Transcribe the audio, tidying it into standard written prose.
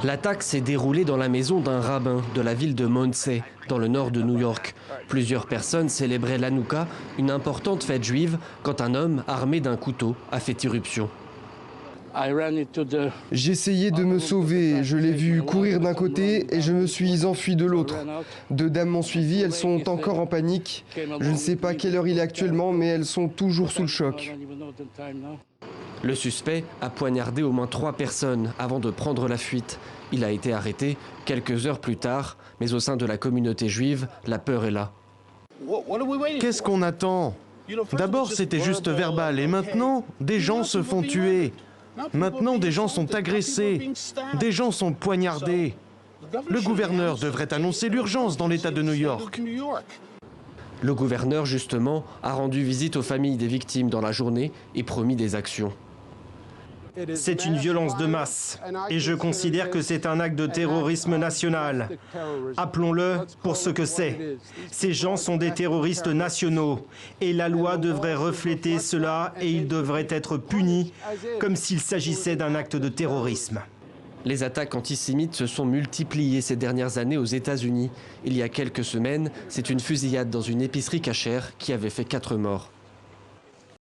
L'attaque s'est déroulée dans la maison d'un rabbin de la ville de Monsey, dans le nord de New York. Plusieurs personnes célébraient l'Hanouka, une importante fête juive, quand un homme armé d'un couteau a fait irruption. J'essayais de me sauver, je l'ai vu courir d'un côté et je me suis enfui de l'autre. Deux dames m'ont suivi, elles sont encore en panique. Je ne sais pas quelle heure il est actuellement, mais elles sont toujours sous le choc. Le suspect a poignardé au moins 3 personnes avant de prendre la fuite. Il a été arrêté quelques heures plus tard, mais au sein de la communauté juive, la peur est là. Qu'est-ce qu'on attend? D'abord, c'était juste verbal et maintenant, des gens se font tuer. Maintenant, des gens sont agressés, des gens sont poignardés. Le gouverneur devrait annoncer l'urgence dans l'État de New York. Le gouverneur, justement, a rendu visite aux familles des victimes dans la journée et promis des actions. C'est une violence de masse et je considère que c'est un acte de terrorisme national. Appelons-le pour ce que c'est. Ces gens sont des terroristes nationaux et la loi devrait refléter cela et ils devraient être punis comme s'il s'agissait d'un acte de terrorisme. Les attaques antisémites se sont multipliées ces dernières années aux États-Unis. Il y a quelques semaines, c'est une fusillade dans une épicerie cachère qui avait fait 4 morts.